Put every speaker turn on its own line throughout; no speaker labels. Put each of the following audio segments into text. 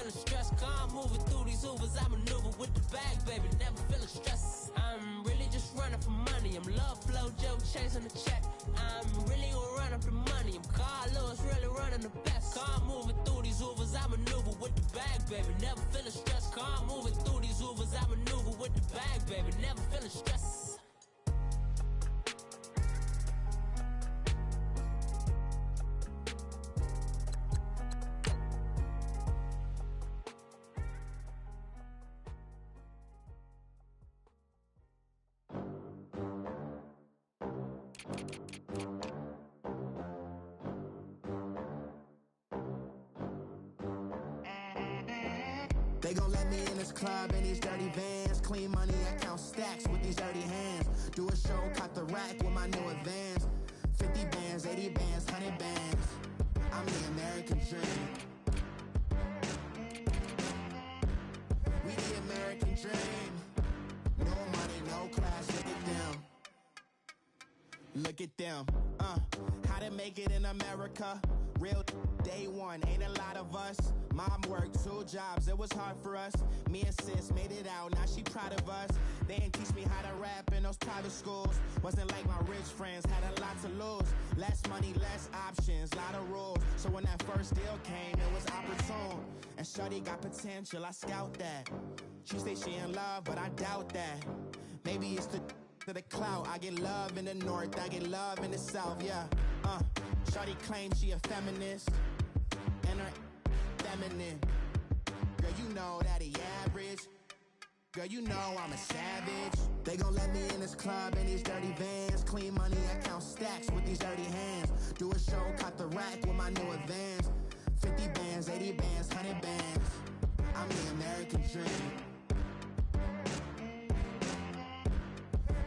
feeling stressed. Car I'm moving through these Ubers, I maneuver with the bag, baby, never feeling stressed. I'm really just running for money. I'm love flow, Joe chasing the check. I'm really gonna run up the money. I'm Carl Lewis, really running the best. Car I'm moving through these Ubers, I maneuver with the bag, baby, never feeling stressed. Car I'm moving through these Ubers, I maneuver with the bag, baby, never feeling stressed.
They gon' let me in this club in these dirty vans. Clean money, I count stacks with these dirty hands. Do a show, caught the rack with my new advance. 50 bands, 80 bands, 100 bands. I'm the American dream. We the American dream. No money, no class, look at them. Look at them, how to make it in America. Real day one, ain't a lot of us. Mom worked 2 jobs, it was hard for us. Me and sis made it out, now she proud of us. They didn't teach me how to rap in those private schools. Wasn't like my rich friends, had a lot to lose. Less money, less options, lot of rules. So when that first deal came, it was opportune. And shorty got potential, I scout that. She say she in love, but I doubt that. Maybe it's to the clout. I get love in the north, I get love in the south, yeah. Shorty claims she a feminist, and her feminine. Girl, you know that he average. Girl, you know I'm a savage. They gon' let me in this club in these dirty vans. Clean money, I count stacks with these dirty hands. Do a show, caught the rack with my new advance. 50 bands, 80 bands, 100 bands. I'm the American dream.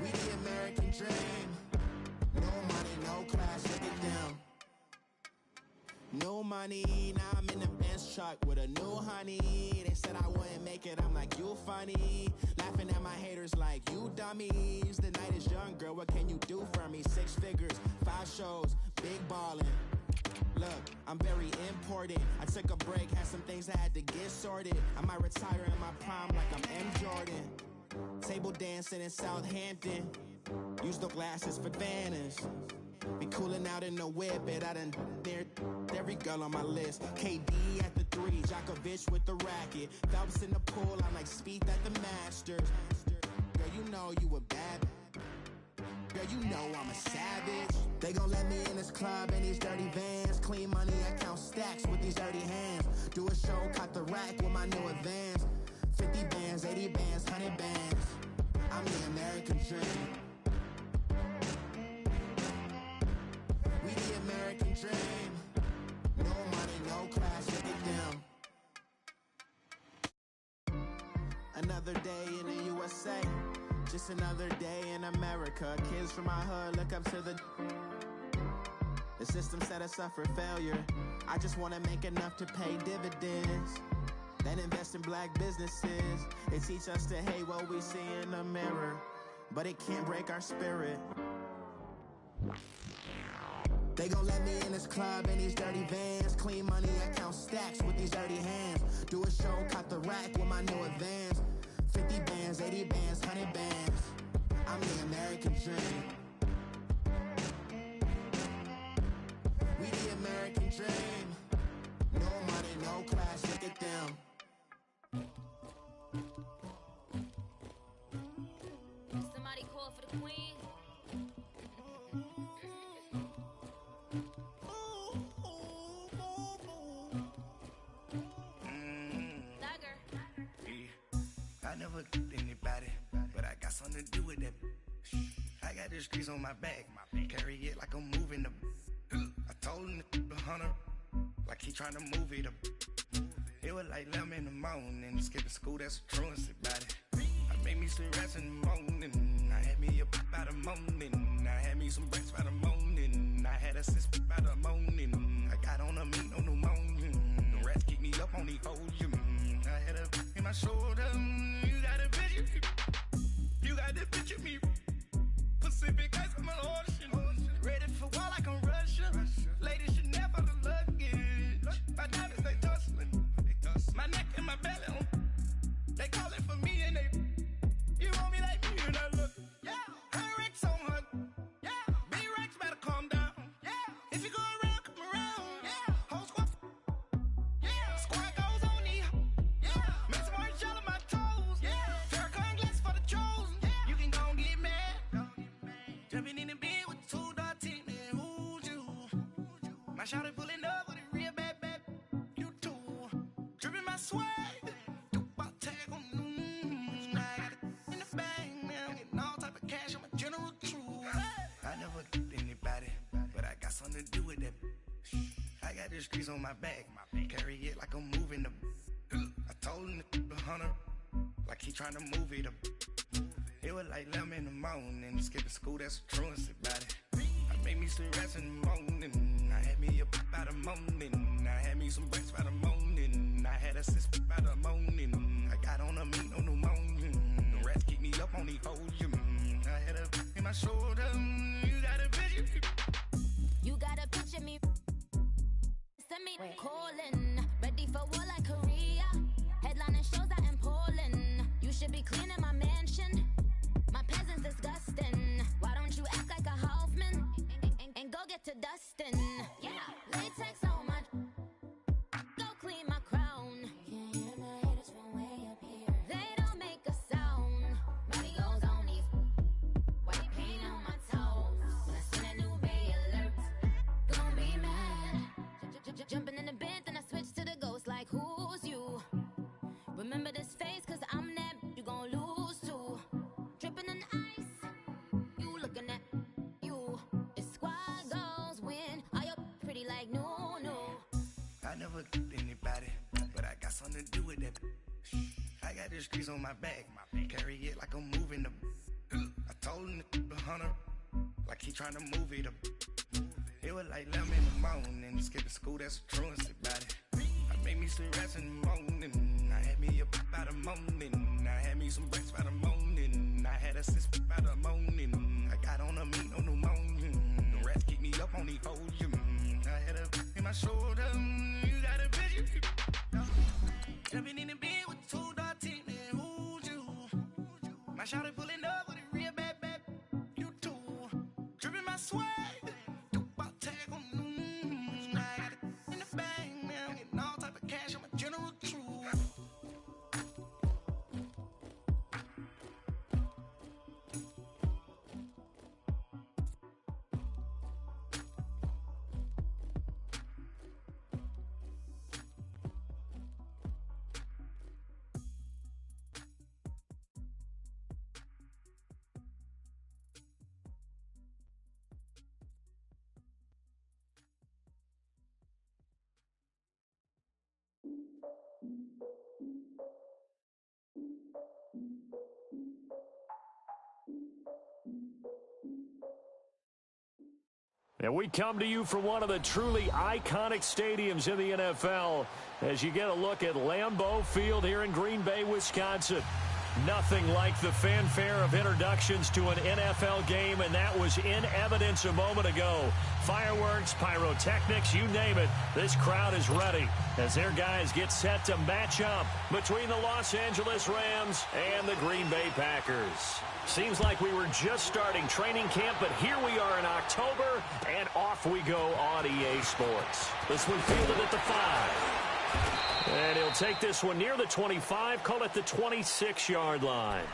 We the American dream. No money, no class, look at them. No money, now I'm in the Benz truck with a new honey. They said I wouldn't make it, I'm like, you funny. Laughing at my haters like, you dummies. The night is young, girl, what can you do for me? 6 figures, 5 shows, big ballin'. Look, I'm very important. I took a break, had some things I had to get sorted. I might retire in my prime like I'm M. Jordan. Table dancing in Southampton. Use the glasses for Vannas. Be cooling out in the whip, but I done near every girl on my list. KD at the 3, Djokovic with the racket. Phelps in the pool, I'm like Spieth at the Masters. Girl, you know you a bad. Girl, you know I'm a savage. They gon' let me in this club in these dirty vans. Clean money, I count stacks with these dirty hands. Do a show, caught the rack with my new advance. 50 bands, 80 bands, 100 bands. I'm the American dream. We the American dream. No money, no class, look at them. Another day in the USA. Just another day in America. Kids from my hood look up to the system set us up for failure. I just wanna make enough to pay dividends. Then invest in black businesses. They teach us to hate what we see in the mirror, but it can't break our spirit. They gon' let me in this club in these dirty vans. Clean money, I count stacks with these dirty hands. Do a show, caught the rack with my new advance. 50 bands, 80 bands, 100 bands. I'm the American dream. We the American dream. No money, no class, look at them.
Somebody call for the queen.
I never did anybody, but I got something to do with that. I got the streets on my back, carry it like I'm moving the. I told him the 100, like he trying to move it up. It was like 11 in the morning, skipping school, that's a truancy about it. I made me some rats in the morning, I had me a pop by the morning, I had me some rats by the morning, I had a sis by the morning, I got on a meat on the morning, the rats keep me up on the volume, I had a in my shoulder, you got a bitch, you got the bitch of me, Pacific ice on my ocean, ready for war like I'm Russian, ladies should never look luggage, my diamonds they tussling, my neck swag. About tag on I got it in the bag now. Getting all type of cash. I'm a general true. I never did anybody, but I got something to do with that. I got the streets on my back. Carry it like I'm moving the. I told him the hunter, like he trying to move it up. It was like 11 in the morning. Skipping school, that's the truancy about it. I made me some rest in the morning. I had me a pop by the morning. I had me some breaks by the morning. I had a sis by the morning. I got on a meat on the morning. The rats keep me up on the podium. I had a in my shoulder. You got a picture.
You got a picture me. Send me calling. Ready for war like Korea. Headlining shows out in Poland. You should be cleaning my mansion. My peasants disgusting. Why don't you act like a Hoffman and go get to dustin'? Yeah, latex on my. Go clean my crown. Can't hear my haters from way up here. They don't make a sound. Body goes on these. White paint on my toes. When I seen a new Bay alert, gon' be mad. Jumping in the bed, then I switch to the ghost like who's you? Remember this face, cause I'm that you gon' lose to. Dripping in ice, you looking at you. It's squad goals win. Are you pretty like no?
I never did anybody, but I got something to do with that. I got the streets on my back. Carry it like I'm moving the. I told him the hunter, like he trying to move it up. It was like 11 in the morning. Skipping school, that's the truancy about it. I made me some rest in the morning. I had me a pop by the morning. I had me some breaks by the morning. I had a sis by the morning. I got on a meat on the morning. The rats keep me up on the podium. I had a in my shoulder. You got a picture. Jumping in the bed with 2 dark teeth, man. Who's you? My shawty pulling up with a real bad. You too. Dripping my swag. About tag on I got it in the bag now. Getting all type of cash. I'm a general true.
And we come to you from one of the truly iconic stadiums in the NFL as you get a look at Lambeau Field here in Green Bay, Wisconsin. Nothing like the fanfare of introductions to an NFL game, and that was in evidence a moment ago. Fireworks, pyrotechnics, you name it. This crowd is ready as their guys get set to match up between the Los Angeles Rams and the Green Bay Packers. Seems like we were just starting training camp, but here we are in October, and off we go on EA Sports. This one fielded at the 5. And he'll take this one near the 25, call it the 26-yard line.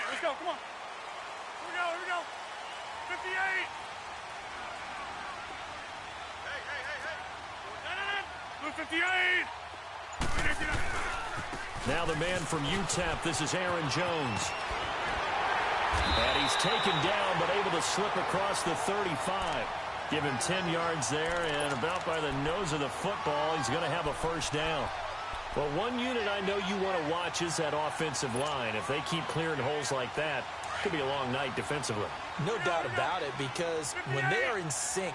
Let's go, come on. Here we go. 58. Hey. 58.
Now the man from UTEP, this is Aaron Jones. And he's taken down, but able to slip across the 35. Give him 10 yards there, and about by the nose of the football, he's going to have a first down. Well, one unit I know you want to watch is that offensive line. If they keep clearing holes like that, it could be a long night defensively.
No doubt about it, because when they are in sync,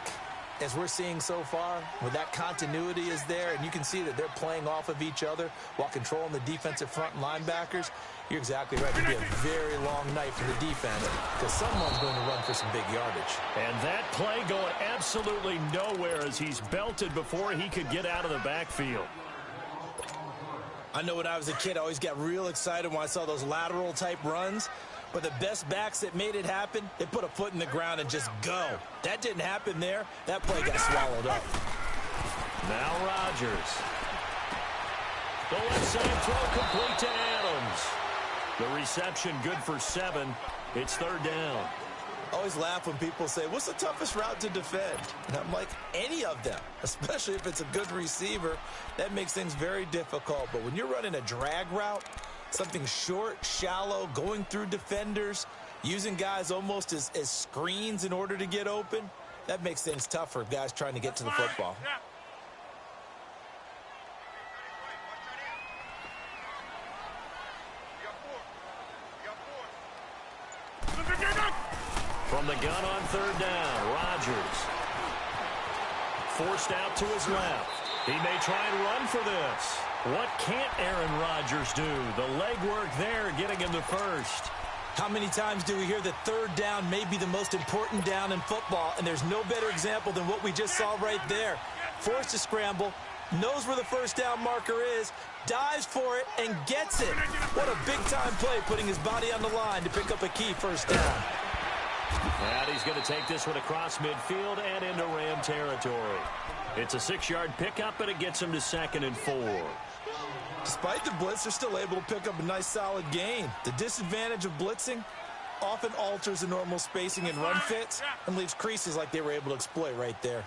as we're seeing so far, when that continuity is there, and you can see that they're playing off of each other while controlling the defensive front linebackers, you're exactly right. It'll be a very long night for the defense because someone's going to run for some big yardage.
And that play going absolutely nowhere as he's belted before he could get out of the backfield.
I know when I was a kid, I always got real excited when I saw those lateral-type runs. But the best backs that made it happen, they put a foot in the ground and just go. That didn't happen there. That play got swallowed up.
Now Rodgers. The left side throw complete to Adams. The reception good for 7. It's third down.
I always laugh when people say, what's the toughest route to defend? And I'm like, any of them, especially if it's a good receiver. That makes things very difficult. But when you're running a drag route, something short, shallow, going through defenders, using guys almost as screens in order to get open, that makes things tough for guys trying to get to the football.
From the gun on third down, Rodgers. Forced out to his left. He may try and run for this. What can't Aaron Rodgers do? The legwork there getting him the first.
How many times do we hear that third down may be the most important down in football, and there's no better example than what we just saw right there. Forced to scramble, knows where the first down marker is, dives for it, and gets it. What a big-time play, putting his body on the line to pick up a key first down.
And he's going to take this one across midfield and into Ram territory. It's a 6-yard pickup, and it gets him to 2nd and 4.
Despite the blitz, they're still able to pick up a nice solid gain. The disadvantage of blitzing often alters the normal spacing and run fits and leaves creases like they were able to exploit right there.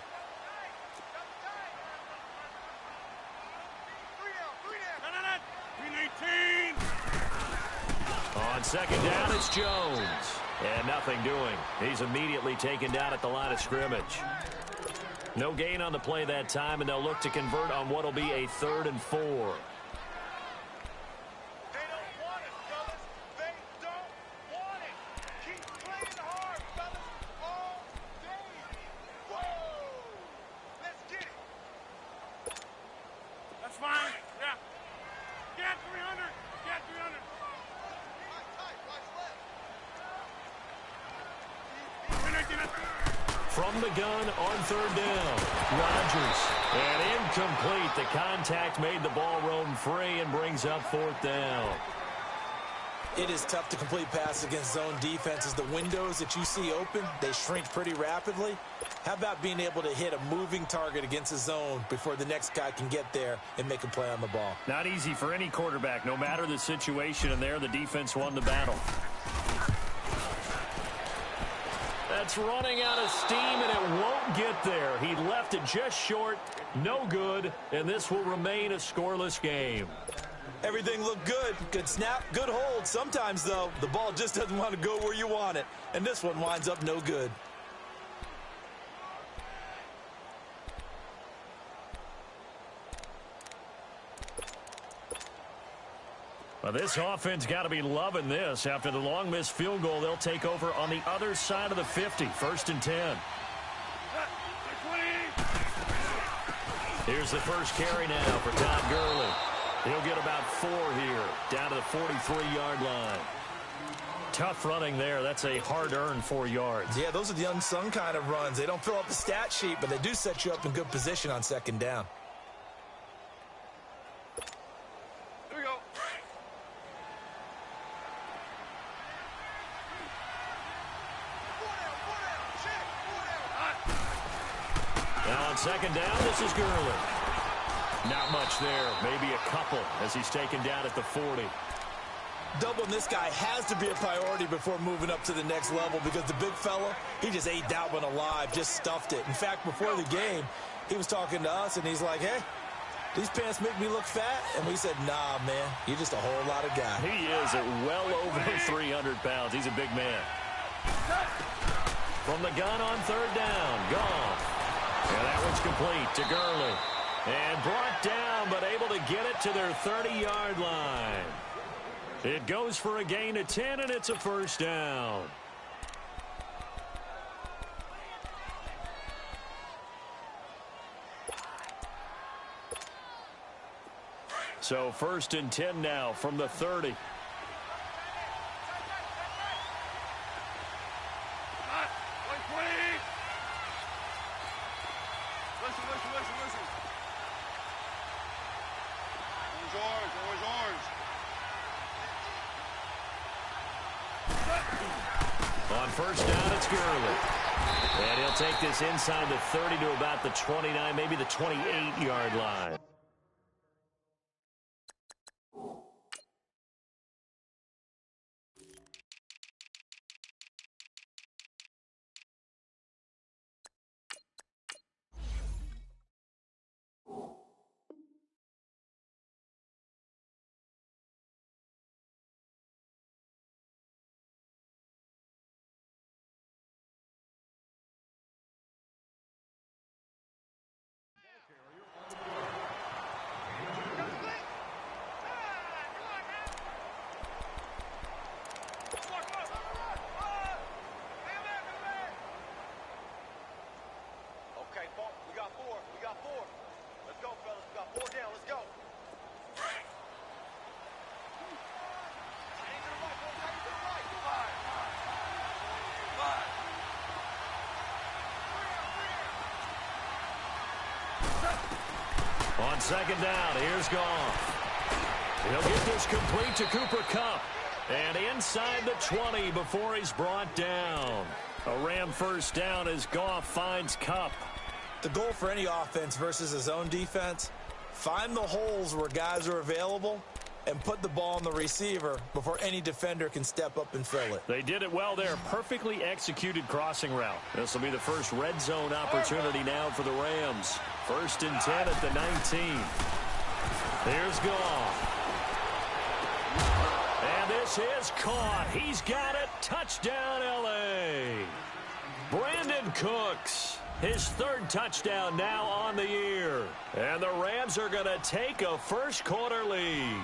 On second down, it's Jones. And nothing doing. He's immediately taken down at the line of scrimmage. No gain on the play that time, and they'll look to convert on what will be a 3rd and 4.
They don't want it, fellas. They don't want it. Keep playing hard, fellas, all day. Whoa! Let's get it. That's fine. Yeah. Get 300. Get 300.
From the gun on third down, Rodgers. And incomplete. The contact made the ball roam free and brings up 4th down.
It is tough to complete passes against zone defenses. The windows that you see open, they shrink pretty rapidly. How about being able to hit a moving target against a zone before the next guy can get there and make a play on the ball?
Not easy for any quarterback, no matter the situation, and there the defense won the battle. That's running out of steam, and it won't get there. He left it just short, no good, and this will remain a scoreless game.
Everything looked good. Good snap, good hold. Sometimes, though, the ball just doesn't want to go where you want it, and this one winds up no good.
Well, this offense got to be loving this. After the long missed field goal, they'll take over on the other side of the 50, 1st and 10. Here's the first carry now for Todd Gurley. He'll get about 4 here, down to the 43-yard line. Tough running there. That's a hard-earned 4 yards.
Yeah, those are the unsung kind of runs. They don't fill up the stat sheet, but they do set you up in good position on second down.
Here we go.
Now on second down, this is Gurley. Not much there, maybe a couple as he's taken down at the 40.
Doubling this guy has to be a priority before moving up to the next level because the big fella, he just ate that one alive, just stuffed it. In fact, before the game, he was talking to us, and he's like, hey, these pants make me look fat? And we said, nah, man, you're just a whole lot of guy.
He is at well over 300 pounds. He's a big man. From the gun on third down, Goff. And that one's complete to Gurley. And brought down, but able to get it to their 30-yard line. It goes for a gain of 10, and it's a first down. So 1st and 10 now from the 30.
Listen. Where's yours?
On first down, it's Gurley. And he'll take this inside the 30 to about the 29, maybe the 28-yard line. On second down, here's Goff. He'll get this complete to Cooper Kupp. And inside the 20 before he's brought down. A Ram first down as Goff finds Kupp.
The goal for any offense versus his own defense, find the holes where guys are available and put the ball on the receiver before any defender can step up and fill it.
They did it well there. Perfectly executed crossing route. This will be the first red zone opportunity now for the Rams. 1st and 10 at the 19. Here's Goff. And this is caught. He's got it. Touchdown, L.A. Brandon Cooks. His 3rd touchdown now on the year. And the Rams are going to take a first-quarter lead.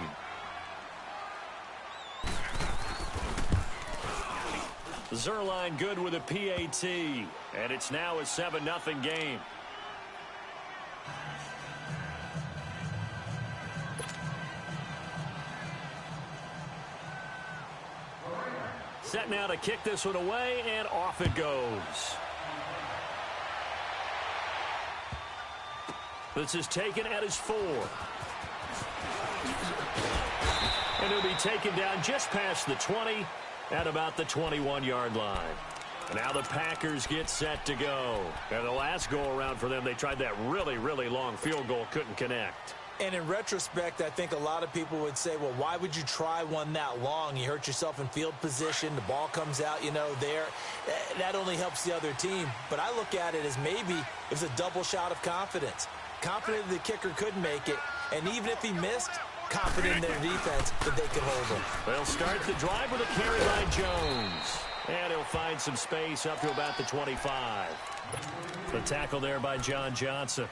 Zerline good with a PAT. And it's now a 7-0 game. Set now to kick this one away, and off it goes. This is taken at his 4. And he'll be taken down just past the 20 at about the 21-yard line. Now the Packers get set to go. And the last go-around for them, they tried that really, really long field goal, couldn't connect.
And in retrospect, I think a lot of people would say, well, why would you try one that long? You hurt yourself in field position. The ball comes out, there. That only helps the other team. But I look at it as maybe it was a double shot of confidence. Confident the kicker could make it. And even if he missed, confident in their defense that they could hold him.
They'll start the drive with a carry by Jones. And he'll find some space up to about the 25. The tackle there by John Johnson.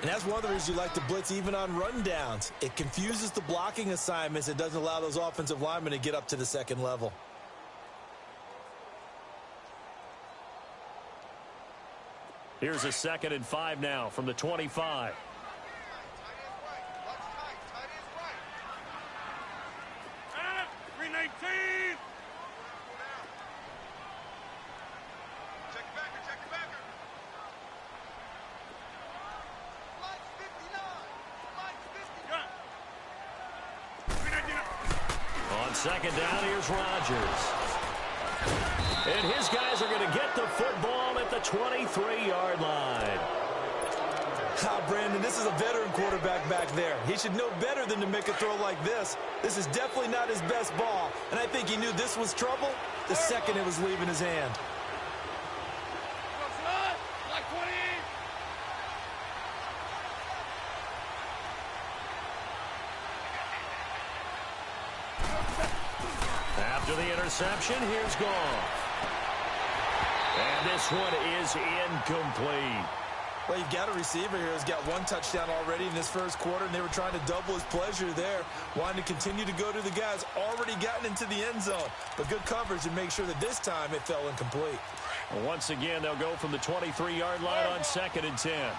And that's one of the reasons you like to blitz even on rundowns. It confuses the blocking assignments. It doesn't allow those offensive linemen to get up to the second level.
Here's a 2nd and 5 now from the 25. Second down, here's Rodgers. And his guys are going to get the football at the 23-yard line.
Brandon, this is a veteran quarterback back there. He should know better than to make a throw like this. This is definitely not his best ball. And I think he knew this was trouble the second it was leaving his hand.
After the interception, here's Goff. And this one is incomplete.
Well, you've got a receiver here who's got 1 touchdown already in this first quarter, and they were trying to double his pleasure there, wanting to continue to go to the guys already gotten into the end zone. But good coverage and make sure that this time it fell incomplete.
Well, once again, they'll go from the 23-yard line on 2nd and 10.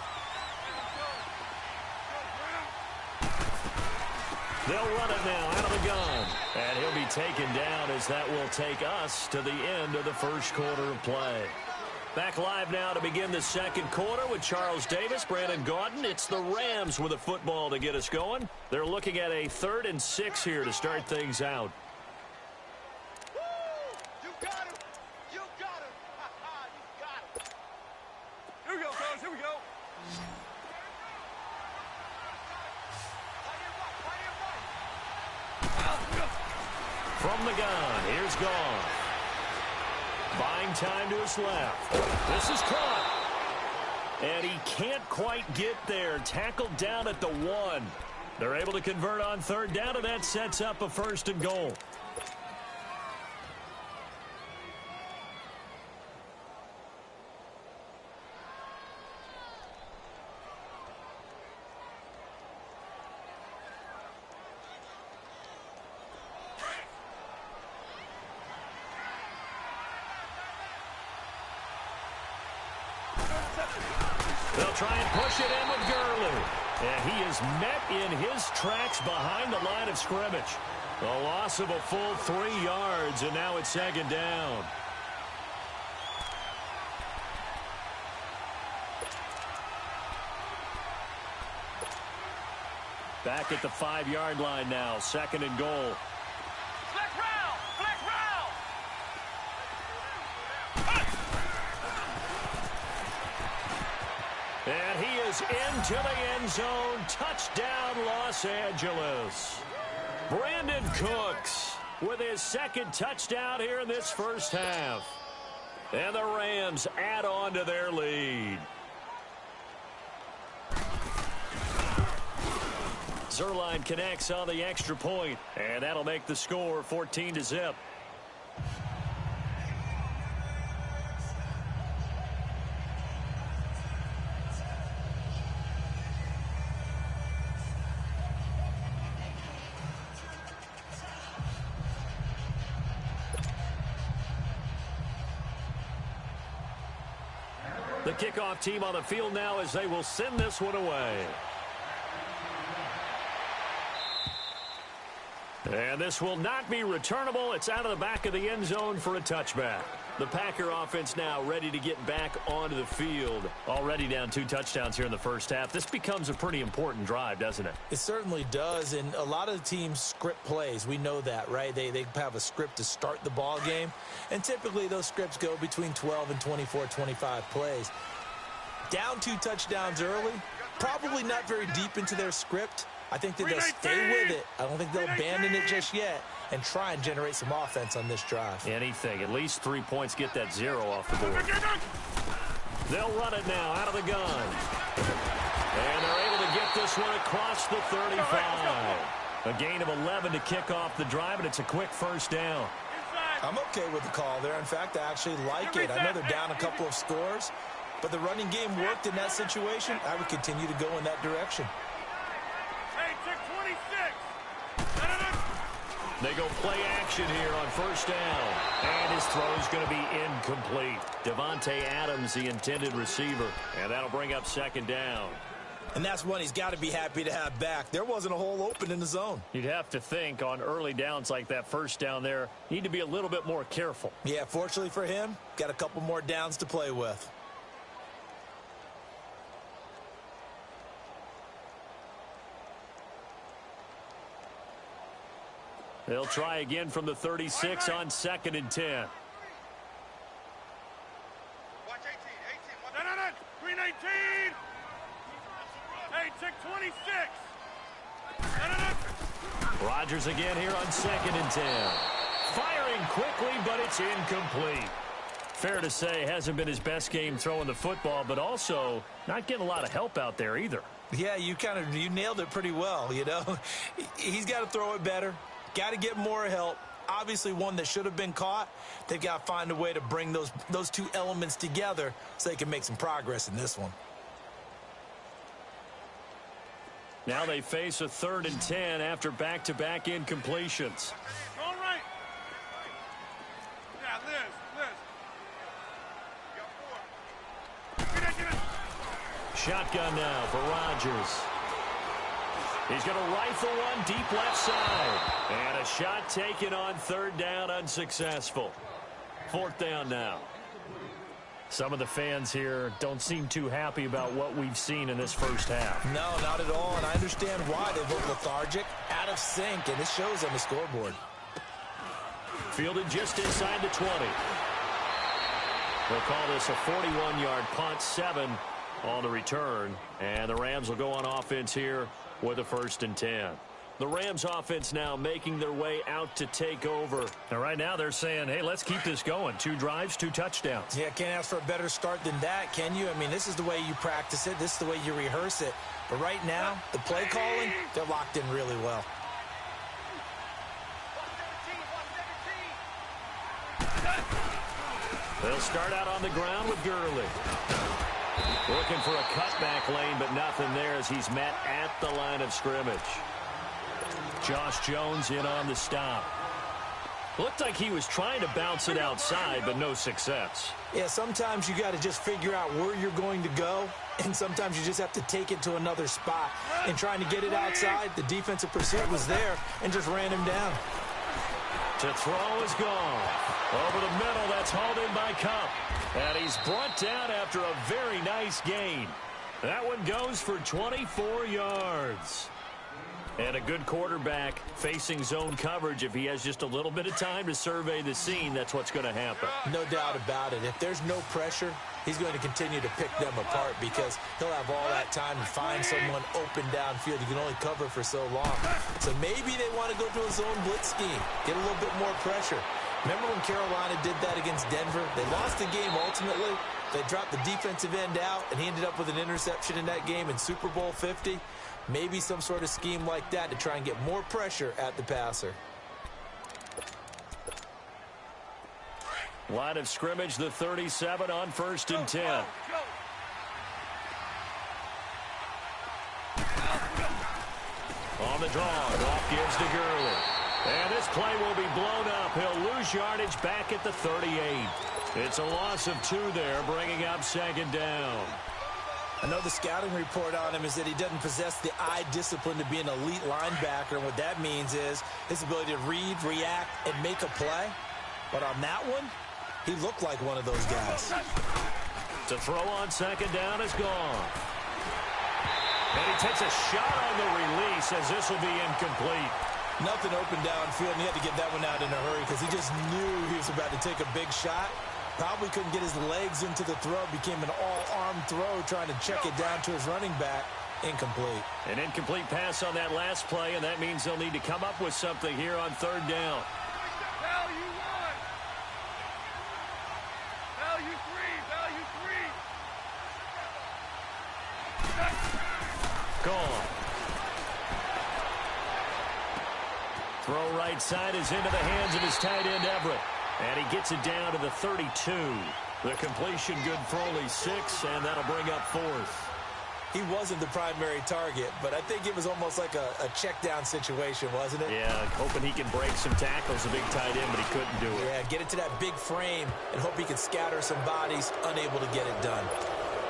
They'll run it now out of the gun. And he'll be taken down as that will take us to the end of the first quarter of play. Back live now to begin the second quarter with Charles Davis, Brandon Gaudin. It's the Rams with a football to get us going. They're looking at a 3rd and 6 here to start things out. From the gun, here's Goff. Buying time to his left. This is caught. And he can't quite get there. Tackled down at the 1. They're able to convert on third down, and that sets up a 1st and goal. They'll try and push it in with Gurley. And he is met in his tracks behind the line of scrimmage. A loss of a full 3 yards, and now it's 2nd down. Back at the 5-yard line now, 2nd and goal. And he is into the end zone. Touchdown, Los Angeles. Brandon Cooks with his 2nd touchdown here in this first half. And the Rams add on to their lead. Zerline connects on the extra point, and that'll make the score 14-0. The kickoff team on the field now as they will send this one away. And this will not be returnable. It's out of the back of the end zone for a touchback. The Packer offense now ready to get back onto the field. Already down 2 touchdowns here in the first half. This becomes a pretty important drive, doesn't it?
It certainly does, and a lot of the teams script plays. We know that, right? They have a script to start the ball game, and typically those scripts go between 12 and 24, 25 plays. Down 2 touchdowns early, probably not very deep into their script. I think that they'll stay with it. I don't think they'll abandon it just yet and try and generate some offense on this drive.
Anything. At least 3 points, get that 0 off the board. They'll run it now out of the gun. And they're able to get this one across the 35. A gain of 11 to kick off the drive, and it's a quick 1st down.
I'm okay with the call there. In fact, I actually like it. I know they're down a couple of scores, but the running game worked in that situation. I would continue to go in that direction.
They go play action here on 1st down. And his throw is going to be incomplete. Devontae Adams, the intended receiver. And that'll bring up 2nd down.
And that's one he's got to be happy to have back. There wasn't a hole open in the zone.
You'd have to think on early downs like that 1st down there, you need to be a little bit more careful.
Yeah, fortunately for him, got a couple more downs to play with.
They'll try again from the 36 on 2nd and 10.
Watch 18. No. Green 18. Hey, check 26. No.
Rodgers again here on 2nd and 10. Firing quickly, but it's incomplete. Fair to say, hasn't been his best game throwing the football, but also not getting a lot of help out there either.
Yeah, you nailed it pretty well, you know. He's got to throw it better. Got to get more help. Obviously one that should have been caught. They've got to find a way to bring those 2 elements together so they can make some progress in this one.
Now they face a 3rd and 10 after back-to-back incompletions.
All right. Yeah, Liz.
Shotgun now for Rodgers. He's going to rifle one deep left side. And a shot taken on 3rd down, unsuccessful. 4th down now. Some of the fans here don't seem too happy about what we've seen in this first half.
No, not at all, and I understand why. They look lethargic, out of sync, and it shows on the scoreboard.
Fielded just inside the 20. We'll call this a 41-yard punt, 7 on the return. And the Rams will go on offense here with a 1st and 10. The Rams offense now making their way out to take over. And right now they're saying, hey, let's keep this going. 2 drives, 2 touchdowns.
Yeah, can't ask for a better start than that, can you? I mean, this is the way you practice it. This is the way you rehearse it. But right now, the play calling, they're locked in really well.
They'll start out on the ground with Gurley. Looking for a cutback lane, but nothing there as he's met at the line of scrimmage. Josh Jones in on the stop. Looked like he was trying to bounce it outside, but no success.
Yeah, sometimes you got to just figure out where you're going to go, and sometimes you just have to take it to another spot. And trying to get it outside, the defensive pursuit was there and just ran him down.
To throw is gone. Over the middle, that's hauled in by Cup. And he's brought down after a very nice gain. That one goes for 24 yards. And a good quarterback facing zone coverage. If he has just a little bit of time to survey the scene, that's what's going to happen.
No doubt about it. If there's no pressure, he's going to continue to pick them apart because he'll have all that time to find someone open downfield. You can only cover for so long. So maybe they want to go to a zone blitz scheme, get a little bit more pressure. Remember when Carolina did that against Denver? They lost the game ultimately. They dropped the defensive end out, and he ended up with an interception in that game in Super Bowl 50. Maybe some sort of scheme like that to try and get more pressure at the passer.
Line of scrimmage, the 37 on 1st and 10. On the draw, off gives to Gurley. And this play will be blown up. He'll lose yardage back at the 38. It's a loss of 2 there, bringing up 2nd down.
I know the scouting report on him is that he doesn't possess the eye discipline to be an elite linebacker. And what that means is his ability to read, react, and make a play. But on that one, he looked like one of those guys.
To throw on 2nd down is gone. And he takes a shot on the release as this will be incomplete.
Nothing open downfield, and he had to get that one out in a hurry because he just knew he was about to take a big shot. Probably couldn't get his legs into the throw. Became an all-arm throw trying to check it down to his running back. Incomplete.
An incomplete pass on that last play, and that means they'll need to come up with something here on 3rd down.
Value 1. Value 3.
Gone. Throw right side is into the hands of his tight end, Everett. And he gets it down to the 32. The completion good for only 6, and that'll bring up 4th.
He wasn't the primary target, but I think it was almost like a check down situation, wasn't it?
Yeah, hoping he can break some tackles, a big tight end, but he couldn't do it.
Yeah, get it to that big frame and hope he can scatter some bodies, unable to get it done.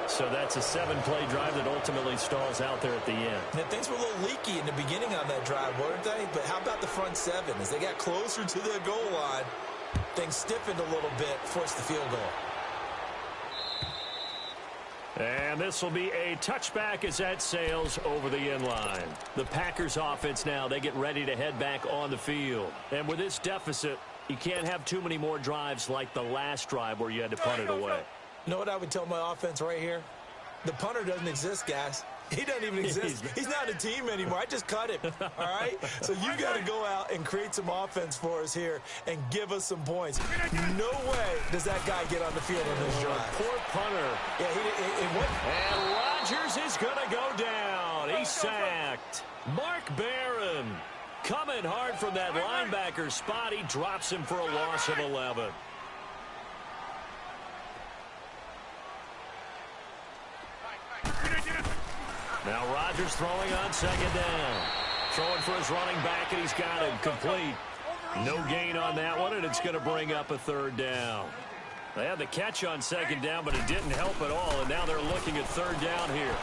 So that's a 7-play drive that ultimately stalls out there at the end.
Now, things were a little leaky in the beginning on that drive, weren't they? But how about the front 7? As they got closer to the goal line, things stiffened a little bit, forced the field goal.
And this will be a touchback as that sails over the end line. The Packers offense now, they get ready to head back on the field. And with this deficit, you can't have too many more drives like the last drive where you had to punt it away.
You know what I would tell my offense right here? The punter doesn't exist, guys. He doesn't even exist. He's not a team anymore. I just cut him, all right? So you got to go out and create some offense for us here and give us some points. No way does that guy get on the field on this drive.
Poor punter.
Yeah,
And Rodgers is going to go down. He's sacked. Mark Barron coming hard from that linebacker spot. He drops him for a loss of 11. Now Rodgers throwing on 2nd down. Throwing for his running back, and he's got him complete. No gain on that one, and it's going to bring up a 3rd down. They had the catch on 2nd down, but it didn't help at all, and now they're looking at 3rd down here.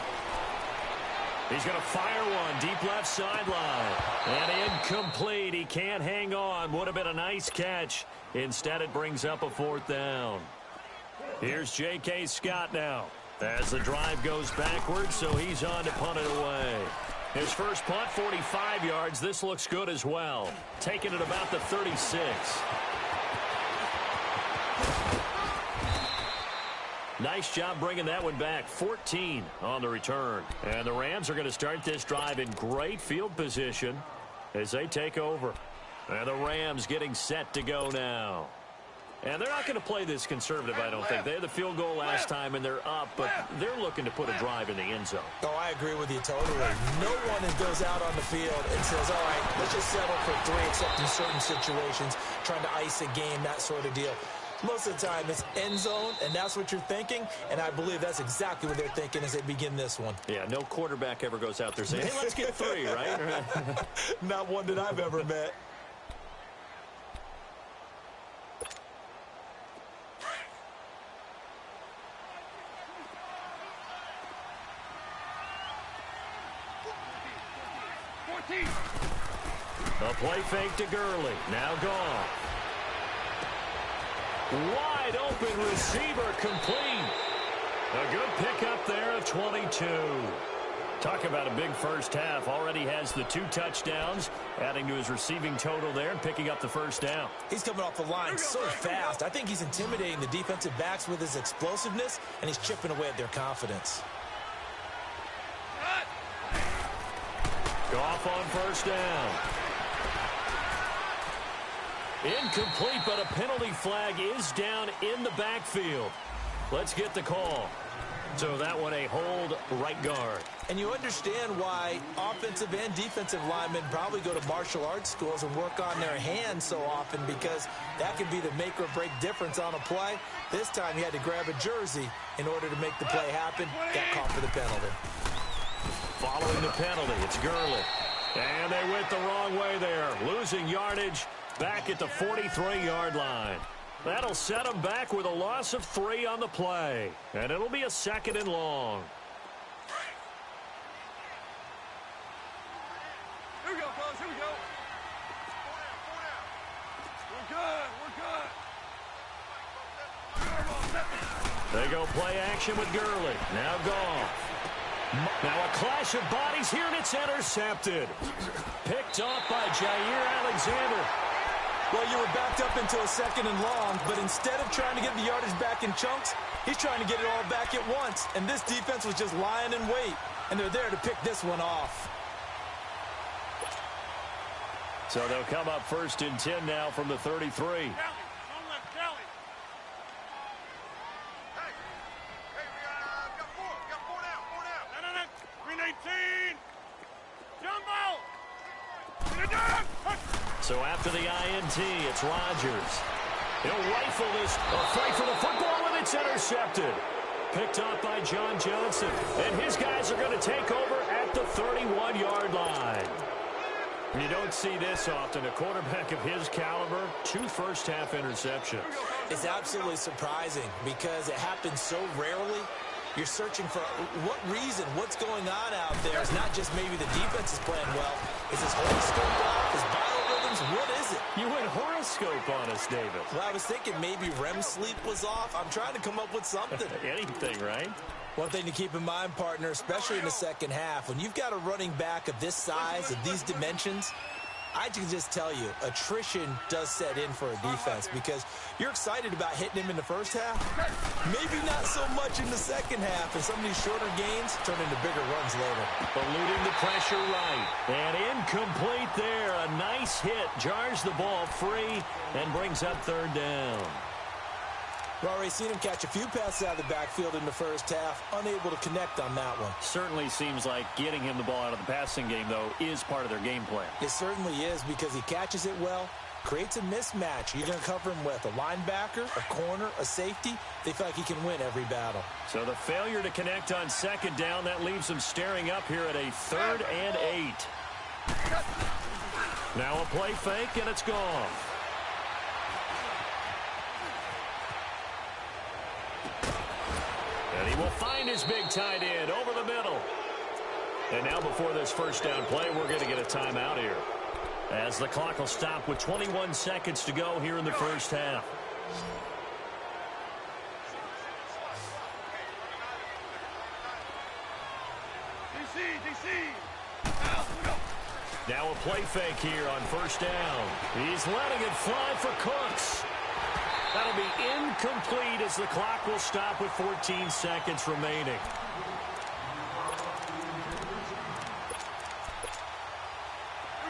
He's going to fire one, deep left sideline. And incomplete. He can't hang on. Would have been a nice catch. Instead, it brings up a 4th down. Here's J.K. Scott now. As the drive goes backwards, so he's on to punt it away. His first punt, 45 yards. This looks good as well. Taking it about the 36. Nice job bringing that one back. 14 on the return. And the Rams are going to start this drive in great field position. as they take over. And the Rams getting set to go now. And they're not going to play this conservative, I don't think. They had the field goal last time, and they're up, but they're looking to put a drive in the end zone.
Oh, I agree with you totally. No one goes out on the field and says, all right, let's just settle for 3, except in certain situations, trying to ice a game, that sort of deal. Most of the time, it's end zone, and that's what you're thinking, and I believe that's exactly what they're thinking as they begin this one.
Yeah, no quarterback ever goes out there saying, hey, let's get 3, right?
Not one that I've ever met.
A play fake to Gurley. Now gone. Wide open receiver complete. A good pickup there of 22. Talk about a big first half. Already has the 2 touchdowns, adding to his receiving total there and picking up the first down.
He's coming off the line so fast. I think he's intimidating the defensive backs with his explosiveness, and he's chipping away at their confidence.
Goff on first down. Incomplete, but a penalty flag is down in the backfield. Let's get the call. So that one a hold right guard.
And you understand why offensive and defensive linemen probably go to martial arts schools and work on their hands so often, because that can be the make or break difference on a play. This time he had to grab a jersey in order to make the play happen. Got caught for the penalty.
Following the penalty, it's Gurley. And they went the wrong way there, losing yardage back at the 43-yard line. That'll set them back with a loss of 3 on the play. And it'll be a 2nd and long.
Here we go, fellas. Here we go. 4 down. We're good.
They go play action with Gurley. Now Goff. Now a clash of bodies here, and it's intercepted. Picked off by Jair Alexander.
Well, you were backed up into a 2nd and long, but instead of trying to get the yardage back in chunks, he's trying to get it all back at once. And this defense was just lying in wait, and they're there to pick this one off.
So they'll come up 1st and 10 now from the 33. So after the INT, it's Rodgers. He'll rifle this, fight for the football, and it's intercepted. Picked off by John Johnson. And his guys are going to take over at the 31-yard line. You don't see this often. A quarterback of his caliber, 2 first-half interceptions.
It's absolutely surprising because it happens so rarely. You're searching for what reason, what's going on out there. It's not just maybe the defense is playing well. Is his horoscope off? His biorhythms? What is it?
You went horoscope on us, David.
Well, I was thinking maybe REM sleep was off. I'm trying to come up with something.
Anything, right?
One thing to keep in mind, partner, especially in the second half, when you've got a running back of this size, of these dimensions, I can just tell you, attrition does set in for a defense because you're excited about hitting him in the first half. Maybe not so much in the second half, and some of these shorter gains turn into bigger runs later.
Eluding the pressure right. And incomplete there. A nice hit. Jars the ball free and brings up 3rd down.
We've already seen him catch a few passes out of the backfield in the first half, unable to connect on that one.
Certainly seems like getting him the ball out of the passing game, though, is part of their game plan.
It certainly is because he catches it well, creates a mismatch. You're going to cover him with a linebacker, a corner, a safety. They feel like he can win every battle.
So the failure to connect on 2nd down, that leaves them staring up here at a 3rd and 8. Now a play fake, and it's gone. And he will find his big tight end over the middle. And now before this first down play, we're going to get a timeout here, as the clock will stop with 21 seconds to go here in the first half. Now a play fake here on first down. He's letting it fly for Cooks. That'll be incomplete as the clock will stop with 14 seconds remaining.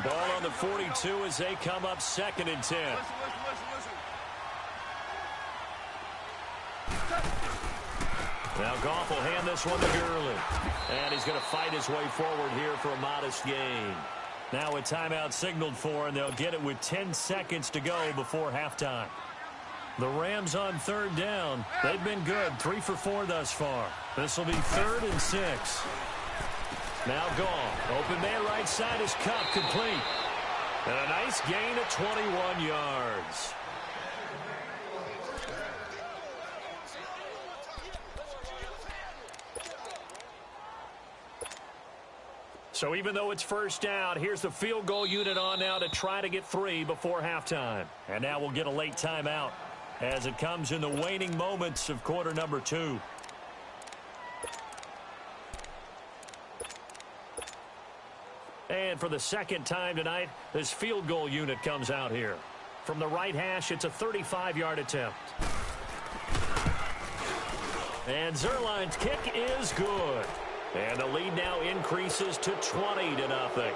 Ball on the 42 as they come up 2nd and 10. Now Goff will hand this one to Gurley. And he's going to fight his way forward here for a modest gain. Now a timeout signaled for, and they'll get it with 10 seconds to go before halftime. The Rams on 3rd down. They've been good, 3 for 4 thus far. This will be 3rd and 6. Now Goff. Open man right side is Cup, complete. And a nice gain of 21 yards. So even though it's 1st down, here's the field goal unit on now to try to get 3 before halftime. And now we'll get a late timeout as it comes in the waning moments of quarter number 2. And for the 2nd time tonight, this field goal unit comes out here. From the right hash, it's a 35-yard attempt. And Zerline's kick is good. And the lead now increases to 20-0.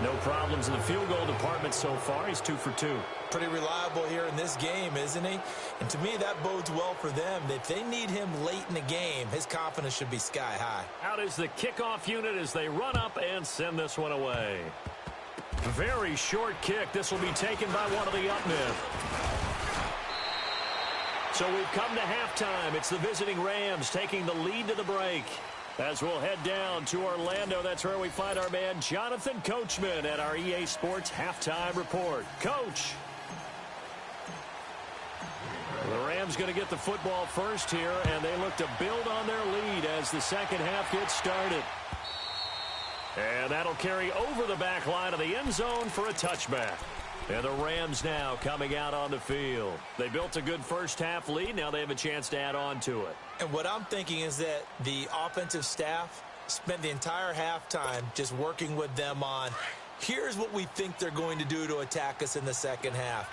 No problems in the field goal department so far. He's 2 for 2.
Pretty reliable here in this game, isn't he? And to me, that bodes well for them. If they need him late in the game, his confidence should be sky high.
Out is the kickoff unit as they run up and send this one away. Very short kick. This will be taken by one of the up men. So we've come to halftime. It's the visiting Rams taking the lead to the break. As we'll head down to Orlando, that's where we find our man Jonathan Coachman at our EA Sports Halftime Report. Coach. The Rams going to get the football first here, and they look to build on their lead as the 2nd half gets started. And that'll carry over the back line of the end zone for a touchback. And the Rams now coming out on the field. They built a good 1st half lead. Now they have a chance to add on to it.
And what I'm thinking is that the offensive staff spent the entire halftime just working with them on, here's what we think they're going to do to attack us in the 2nd half.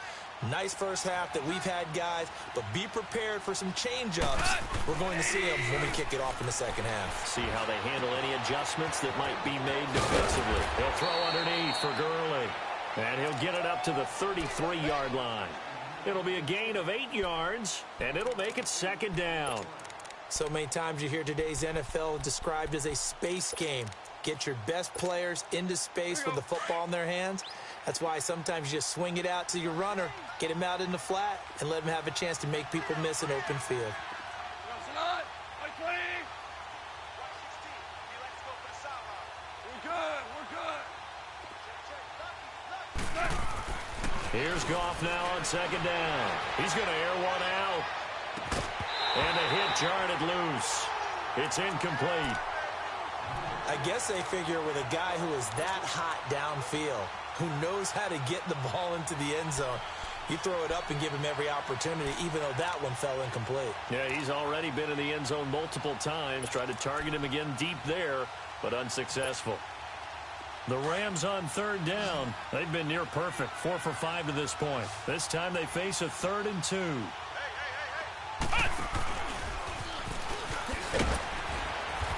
Nice 1st half that we've had, guys, but be prepared for some change-ups. We're going to see them when we kick it off in the 2nd half.
See how they handle any adjustments that might be made defensively. He'll throw underneath for Gurley. And he'll get it up to the 33-yard line. It'll be a gain of 8 yards, and it'll make it 2nd down.
So many times you hear today's NFL described as a space game. Get your best players into space with the football in their hands. That's why sometimes you just swing it out to your runner, get him out in the flat, and let him have a chance to make people miss an open field.
Here's Goff now on 2nd down. He's going to air one out. And the hit jarred it loose. It's incomplete.
I guess they figure with a guy who is that hot downfield, who knows how to get the ball into the end zone, you throw it up and give him every opportunity, even though that one fell incomplete.
Yeah, he's already been in the end zone multiple times. Tried to target him again deep there, but unsuccessful. The Rams on 3rd down. They've been near perfect, 4 for 5 to this point. This time they face a 3rd and 2.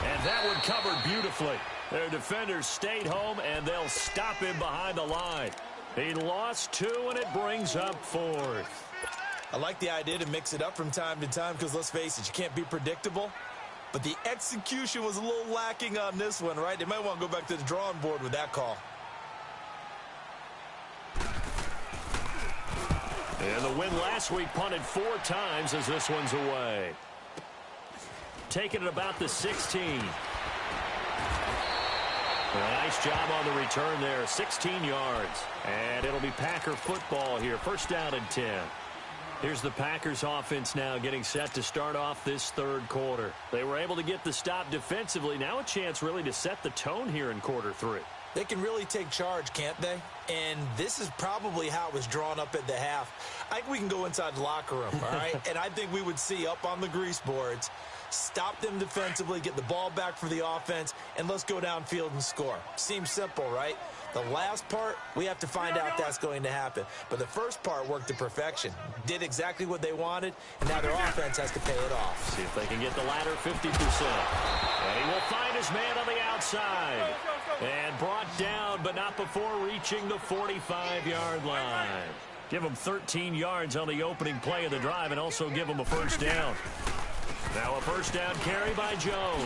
And that one covered beautifully. Their defenders stayed home, and they'll stop him behind the line. He lost 2, and it brings up 4th.
I like the idea to mix it up from time to time because, let's face it, you can't be predictable. But the execution was a little lacking on this one, right? They might want to go back to the drawing board with that call.
And the win last week punted 4 times as this one's away. Taking it about the 16. A nice job on the return there, 16 yards. And it'll be Packer football here, 1st down and 10. Here's the Packers offense now getting set to start off this 3rd quarter. They were able to get the stop defensively. Now a chance really to set the tone here in quarter 3.
They can really take charge, can't they? And this is probably how it was drawn up at the half. I think we can go inside the locker room, all right? And I think we would see up on the grease boards, stop them defensively, get the ball back for the offense, and let's go downfield and score. Seems simple, right? The last part, we have to find out that's going to happen. But the first part worked to perfection. Did exactly what they wanted, and now their offense has to pay it off.
See if they can get the latter 50%. And he will find his man on the outside. And brought down, but but not before reaching the 45-yard line. Give him 13 yards on the opening play of the drive and also give him a first down. Now a first down carry by Jones.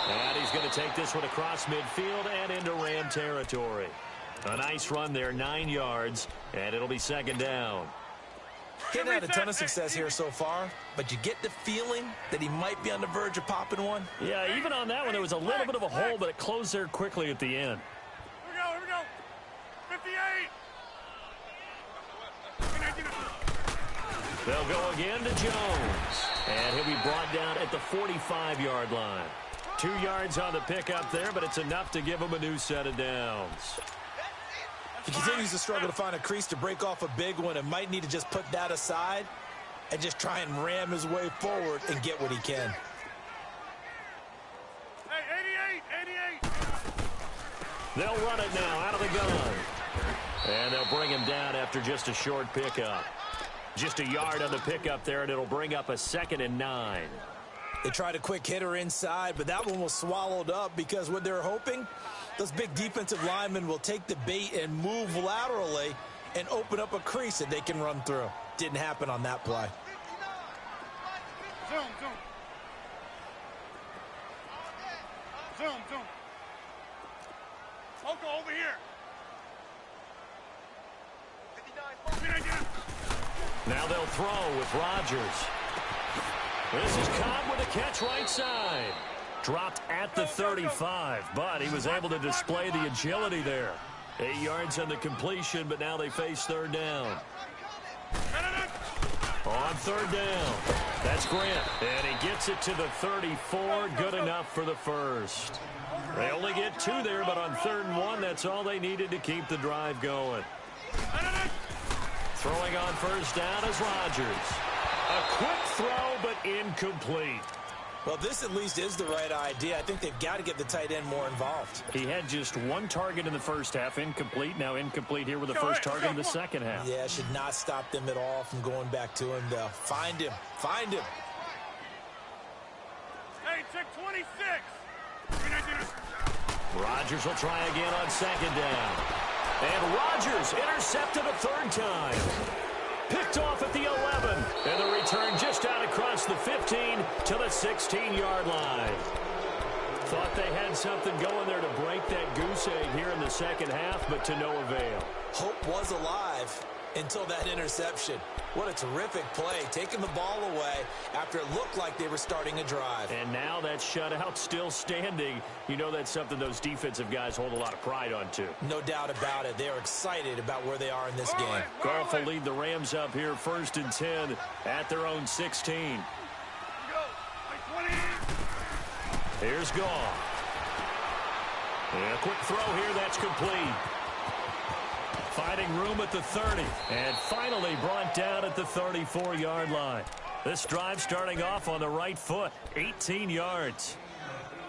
And he's going to take this one across midfield and into Ram territory. A nice run there, 9 yards, and it'll be second down.
He hasn't had a ton of success here so far, but you get the feeling that he might be on the verge of popping one.
Yeah, even on that one, there was a little bit of a hole, but it closed there quickly at the end.
Here we go. 58.
They'll go again to Jones, and he'll be brought down at the 45-yard line. 2 yards on the pickup there, but it's enough to give him a new set of downs.
He continues to struggle to find a crease to break off a big one and might need to just put that aside and just try and ram his way forward and get what he can.
Hey, 88.
They'll run it now out of the gun. And they'll bring him down after just a short pickup. Just a yard on the pickup there, and it'll bring up a 2nd and 9.
They tried a quick hitter inside, but that one was swallowed up because what they're hoping, those big defensive linemen will take the bait and move laterally and open up a crease that they can run through. Didn't happen on that play.
Zoom. Loco over here. 59.
Now they'll throw with Rodgers. This is Cobb with a catch right side. Dropped at the 35, but he was able to display the agility there. 8 yards on the completion, but now they face third down. On third down, that's Grant, and he gets it to the 34, good enough for the first. They only get 2 there, but on 3rd and 1, that's all they needed to keep the drive going. Throwing on first down is Rodgers. A quick throw, but incomplete.
Well, this at least is the right idea. I think they've got to get the tight end more involved.
He had just 1 target in the first half, incomplete. Now incomplete here with the first target in the second half.
Yeah, should not stop them at all from going back to him, though. Find him.
Hey, check 26.
Rodgers will try again on 2nd down. And Rodgers intercepted a 3rd time. Picked off at the 11. And the return just out across the 15 to the 16-yard line. Thought they had something going there to break that goose egg here in the second half, but to no avail.
Hope was alive until that interception. What a terrific play, taking the ball away after it looked like they were starting a drive.
And now that shutout still standing. You know that's something those defensive guys hold a lot of pride on, too.
No doubt about it. They're excited about where they are in this game.
Goff will lead the Rams up here 1st and 10 at their own 16. Here's Goff. And a quick throw here, that's complete. Finding room at the 30, and finally brought down at the 34-yard line. This drive starting off on the right foot, 18 yards.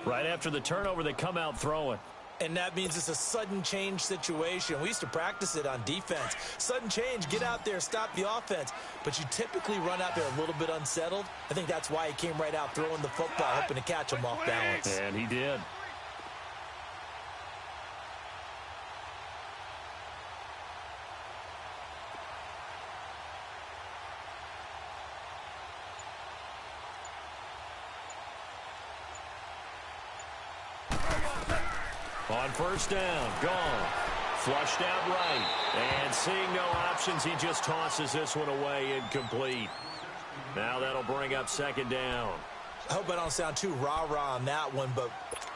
Right after the turnover, they come out throwing.
And that means it's a sudden change situation. We used to practice it on defense. Sudden change, get out there, stop the offense. But you typically run out there a little bit unsettled. I think that's why he came right out throwing the football, hoping to catch him off balance.
And he did. On first down, gone. Flushed out right. And seeing no options, he just tosses this one away, incomplete. Now that'll bring up 2nd down.
I hope I don't sound too rah-rah on that one, but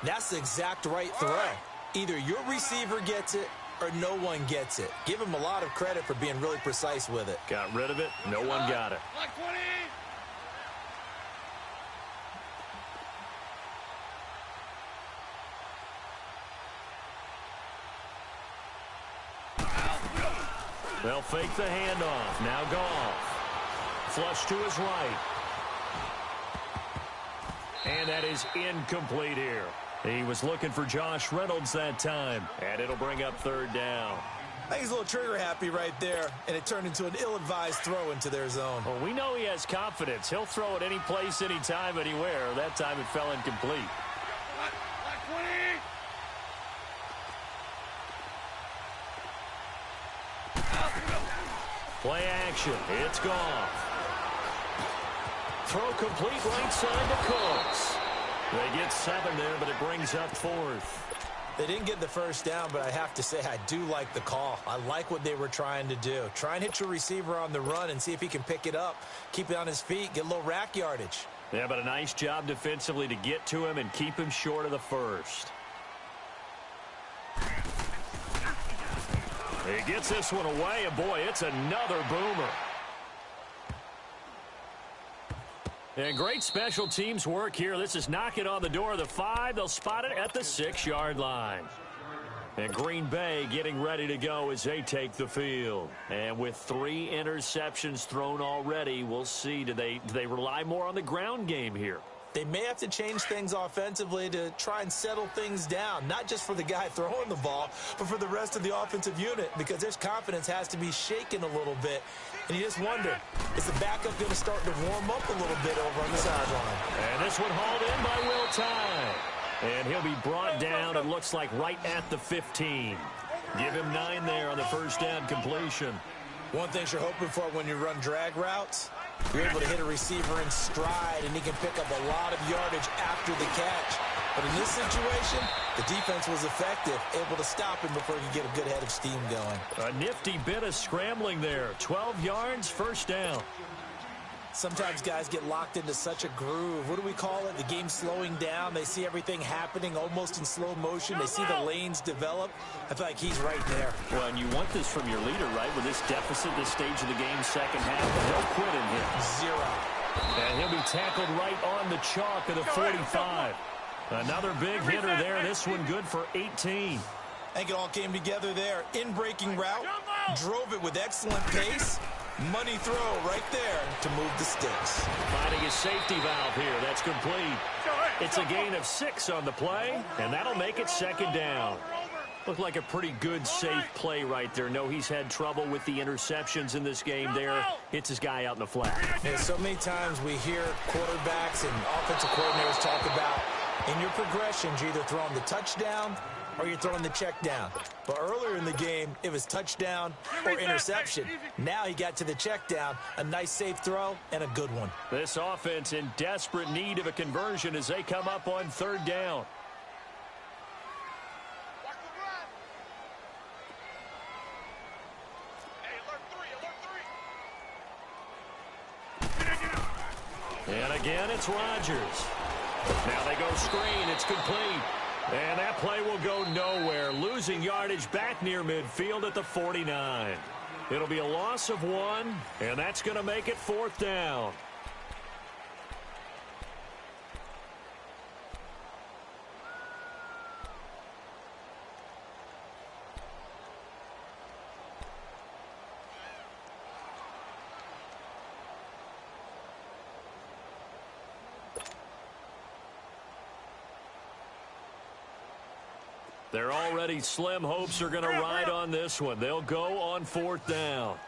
that's the exact right throw. Either your receiver gets it or no one gets it. Give him a lot of credit for being really precise with it.
Got rid of it. No one got it.
Like 20.
They'll fake the handoff. Now Goff. Flush to his right. And that is incomplete here. He was looking for Josh Reynolds that time. And it'll bring up 3rd down.
I think he's a little trigger happy right there, and it turned into an ill-advised throw into their zone.
Well, we know he has confidence. He'll throw it any place, anytime, anywhere. That time it fell incomplete.
Like 20.
Play action. It's gone. Throw complete right side to Cooks. They get 7 there, but it brings up 4th.
They didn't get the first down, but I have to say I do like the call. I like what they were trying to do. Try and hit your receiver on the run and see if he can pick it up, keep it on his feet, get a little rack yardage.
Yeah, but a nice job defensively to get to him and keep him short of the first. He gets this one away, and boy, it's another boomer. And great special teams work here. This is knocking on the door of the 5. They'll spot it at the 6-yard line. And Green Bay getting ready to go as they take the field. And with 3 interceptions thrown already, we'll see. Do they rely more on the ground game here?
They may have to change things offensively to try and settle things down, not just for the guy throwing the ball, but for the rest of the offensive unit, because their confidence has to be shaken a little bit. And you just wonder, is the backup going to start to warm up a little bit over on the sideline?
And this one hauled in by Will Tye. And he'll be brought down, it looks like, right at the 15. Give him 9 there on the first down completion.
One thing you're hoping for when you run drag routes, you're able to hit a receiver in stride, and he can pick up a lot of yardage after the catch. But in this situation, the defense was effective, able to stop him before he could get a good head of steam going.
A nifty bit of scrambling there. 12 yards, first down.
Sometimes guys get locked into such a groove. What do we call it? The game slowing down. They see everything happening almost in slow motion. They see the lanes develop. I feel like he's right there.
Well, and you want this from your leader, right? With this deficit, this stage of the game, second half, no quit in here.
0.
And he'll be tackled right on the chalk of the 45. Another big hitter there. This one good for 18.
I think it all came together there. In-breaking route. Drove it with excellent pace. Money throw right there to move the sticks.
Finding his safety valve here. That's complete. It's a gain of 6 on the play, and that'll make it second down. Looked like a pretty good, safe play right there. No, he's had trouble with the interceptions in this game there. Hits his guy out in the flat.
Yeah, so many times we hear quarterbacks and offensive coordinators talk about in your progressions, you're either throwing the touchdown or you're throwing the check down. But earlier in the game, it was touchdown or interception. Now he got to the check down, a nice safe throw, and a good one.
This offense in desperate need of a conversion as they come up on third down. And again, it's Rodgers. Now they go screen. It's complete. And that play will go nowhere. Losing yardage back near midfield at the 49. It'll be a loss of 1, and that's going to make it fourth down. Their already slim hopes are going to ride on this one. They'll go on fourth down.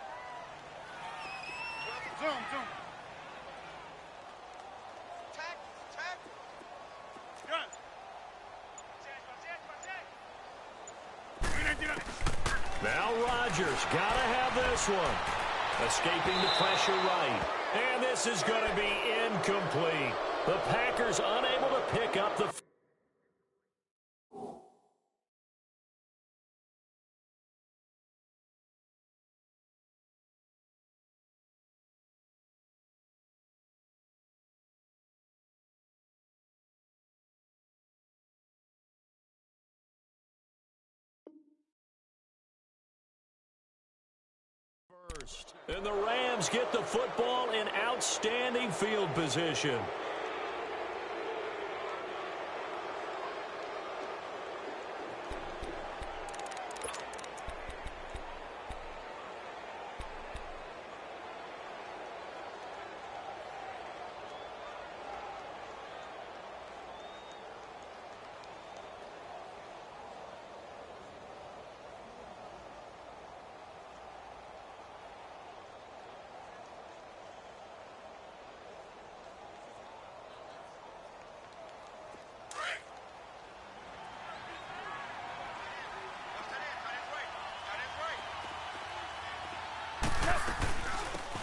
Now Rodgers got to have this one. Escaping the pressure right. And this is going to be incomplete. The Packers unable to pick up the first. And the Rams get the football in outstanding field position.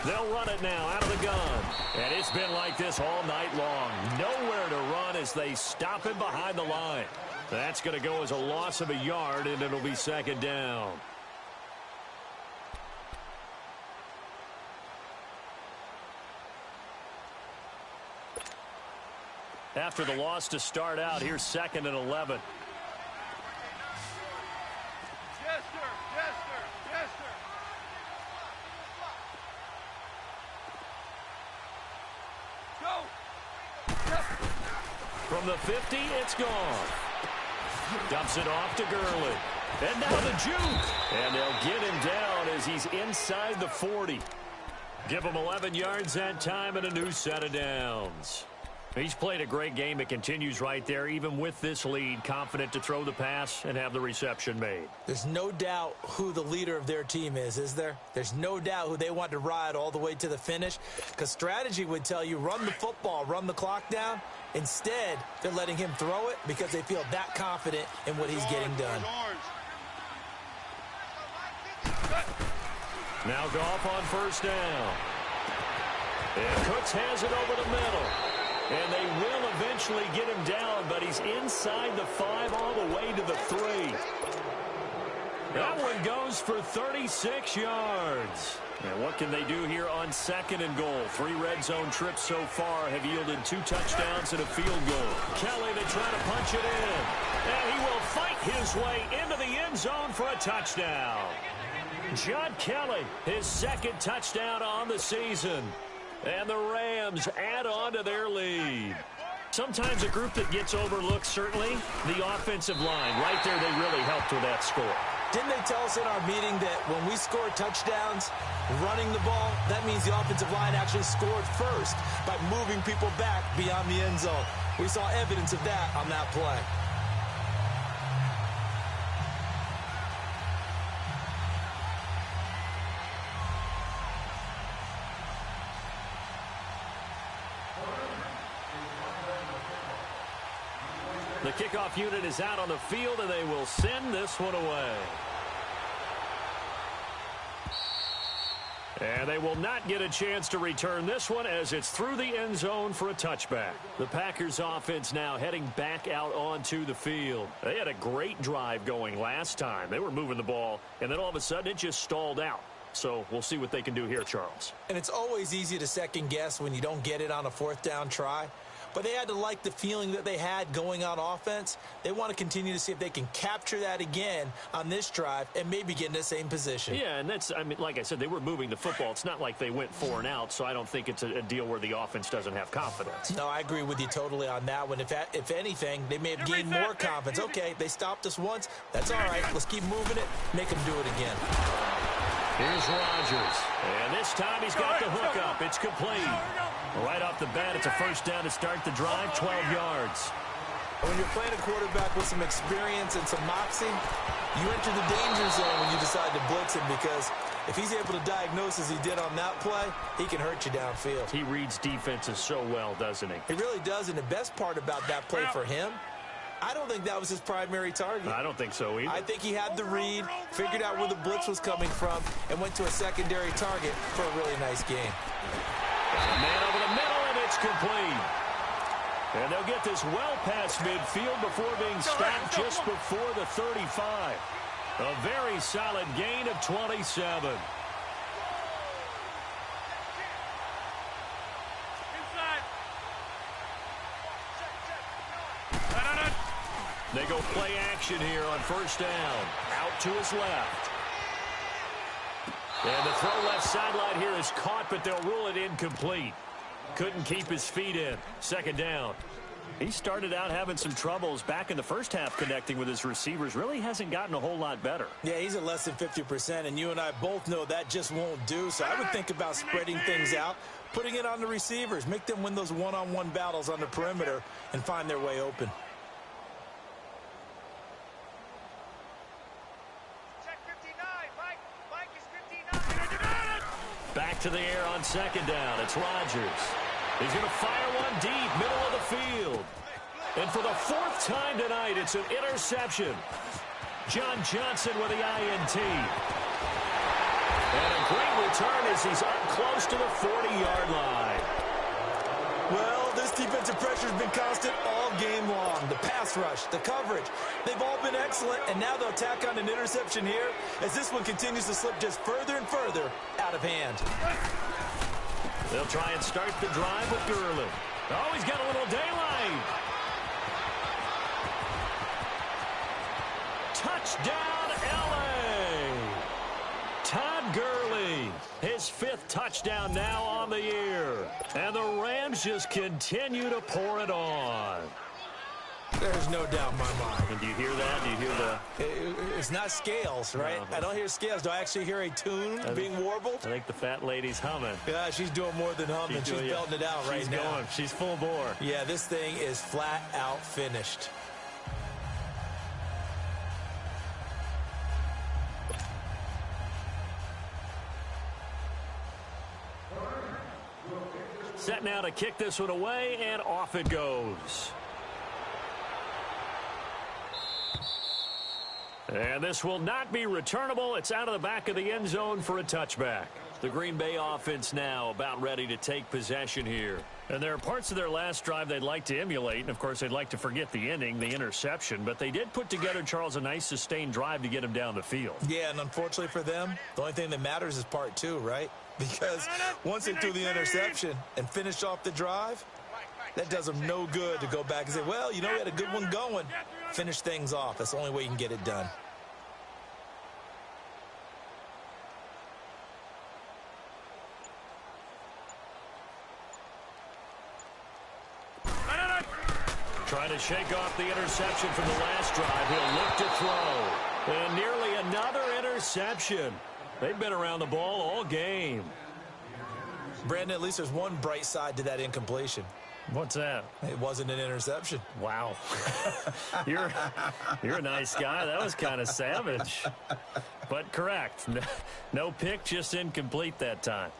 They'll run it now out of the gun. And it's been like this all night long. Nowhere to run as they stop him behind the line. That's going to go as a loss of a yard, and it'll be second down. After the loss to start out, here's 2nd and 11.
Yes, sir. Yes, sir. Yes, sir. Go.
From the 50, it's gone. Dumps it off to Gurley. And now the juke. And they'll get him down as he's inside the 40. Give him 11 yards that time and a new set of downs. He's played a great game. It continues right there, even with this lead, confident to throw the pass and have the reception made.
There's no doubt who the leader of their team is there? There's no doubt who they want to ride all the way to the finish, because strategy would tell you run the football, run the clock down. Instead, they're letting him throw it because they feel that confident in what he's getting done.
Now Goff on first down. And Cooks has it over the middle. And they will eventually get him down, but he's inside the 5 all the way to the 3. That one goes for 36 yards. And what can they do here on 2nd and goal? 3 red zone trips so far have yielded 2 touchdowns and a field goal. Kelly, they try to punch it in. And he will fight his way into the end zone for a touchdown. John Kelly, his 2nd touchdown on the season. And the Rams add on to their lead. Sometimes a group that gets overlooked, certainly, the offensive line. Right there, they really helped with that score.
Didn't they tell us in our meeting that when we score touchdowns running the ball, that means the offensive line actually scored first by moving people back beyond the end zone? We saw evidence of that on that play.
The kickoff unit is out on the field, and they will send this one away. And they will not get a chance to return this one as it's through the end zone for a touchback. The Packers offense now heading back out onto the field. They had a great drive going last time. They were moving the ball, and then all of a sudden it just stalled out. So we'll see what they can do here, Charles.
And it's always easy to second guess when you don't get it on a 4th down try. But they had to like the feeling that they had going on offense. They want to continue to see if they can capture that again on this drive and maybe get in the same position.
Yeah, and that's, I mean, like I said, they were moving the football. It's not like they went 4 and out, so I don't think it's a deal where the offense doesn't have confidence.
No, I agree with you totally on that one. If anything, they may have gained more confidence. Okay, they stopped us once. That's all right. Let's keep moving it. Make them do it again.
Here's Rodgers. And this time he's got the hook up. It's complete. Right off the bat, it's a first down to start the drive, 12 yards.
When you're playing a quarterback with some experience and some moxie, you enter the danger zone when you decide to blitz him, because if he's able to diagnose as he did on that play, he can hurt you downfield.
He reads defenses so well, doesn't he?
He really does, and the best part about that play for him, I don't think that was his primary target.
I don't think so either.
I think he had the read, figured out where the blitz was coming from, and went to a secondary target for a really nice game.
Man over the middle, and it's complete. And they'll get this well past midfield before being stopped just before the 35. A very solid gain of 27. They go play action here on first down. Out to his left. And the throw left sideline here is caught, but they'll rule it incomplete. Couldn't keep his feet in. Second down. He started out having some troubles back in the first half connecting with his receivers. Really hasn't gotten a whole lot better.
Yeah, he's at less than 50%, and you and I both know that just won't do. So I would think about spreading things out, putting it on the receivers, make them win those one-on-one battles on the perimeter and find their way open.
Back to the air on second down. It's Rodgers. He's going to fire one deep, middle of the field. And for the 4th time tonight, it's an interception. John Johnson with the INT. And a great return as he's up close to the 40-yard line.
Well, this defensive pressure has been constant all game long. The pass rush, the coverage, they've all been excellent, and now they'll tack on an interception here as this one continues to slip just further and further out of hand.
They'll try and start the drive with Gurley. Oh, he's got a little daylight. Touchdown, L.A. Todd Gurley, his 5th touchdown now on the year. And the Rams just continue to pour it on.
There's no doubt in my mind.
And do you hear that? Do you hear the...
It's not scales, right?
No.
I don't hear scales. Do I actually hear a tune being warbled?
I think the fat lady's humming.
Yeah, she's doing more than humming. She's belting it out right now. She's going.
She's full bore.
Yeah, this thing is flat out finished.
Set now to kick this one away, and off it goes. And this will not be returnable. It's out of the back of the end zone for a touchback. The Green Bay offense now about ready to take possession here. And there are parts of their last drive they'd like to emulate. And, of course, they'd like to forget the ending, the interception. But they did put together, Charles, a nice sustained drive to get him down the field.
Yeah, and unfortunately for them, the only thing that matters is part 2, right? Because once they threw the interception and finished off the drive, that does them no good to go back and say, well, you know, we had a good one going. Finish things off. That's the only way you can get it done.
Trying to shake off the interception from the last drive. He'll look to throw. And nearly another interception. They've been around the ball all game.
Brandon, at least there's one bright side to that incompletion.
What's that?
It wasn't an interception.
Wow. You're a nice guy. That was kind of savage. But correct. No pick, just incomplete that time.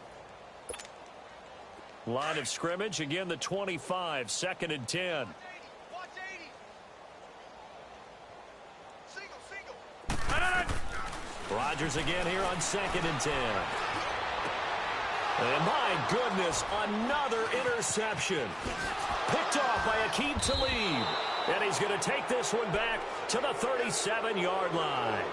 Line of scrimmage. Again, the 25. 2nd and 10. Rodgers again here on 2nd and 10. And my goodness, another interception. Picked off by Aqib Talib. And he's going to take this one back to the 37-yard line.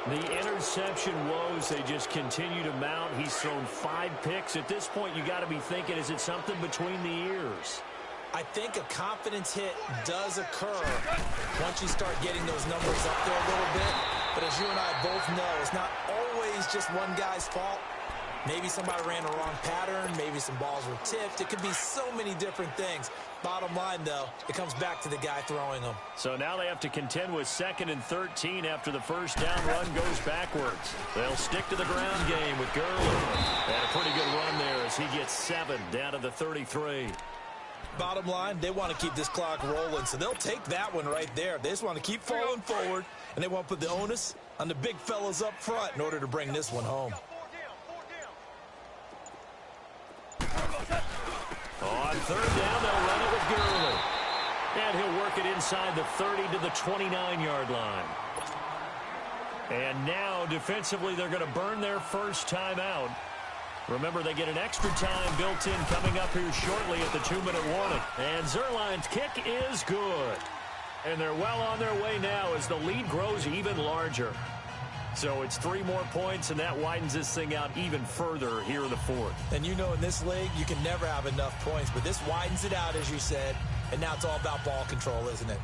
The interception woes, they just continue to mount. He's thrown 5 picks. At this point, you got to be thinking, is it something between the ears?
I think a confidence hit does occur once you start getting those numbers up there a little bit. But as you and I both know, it's not always just one guy's fault. Maybe somebody ran a wrong pattern. Maybe some balls were tipped. It could be so many different things. Bottom line, though, it comes back to the guy throwing them.
So now they have to contend with 2nd and 13 after the first down run goes backwards. They'll stick to the ground game with Gurley. And a pretty good run there as he gets 7 down to the 33.
Bottom line, they want to keep this clock rolling, so they'll take that one right there. They just want to keep falling forward, and they want to put the onus on the big fellas up front in order to bring this one home.
On 3rd down, they'll run it with Gurley. And he'll work it inside the 30 to the 29-yard line. And now, defensively, they're going to burn their first timeout. Remember, they get an extra time built in coming up here shortly at the 2-minute warning. And Zerline's kick is good. And they're well on their way now as the lead grows even larger. So it's 3 more points, and that widens this thing out even further here in the 4th.
And you know in this league, you can never have enough points, but this widens it out, as you said, and now it's all about ball control, isn't it?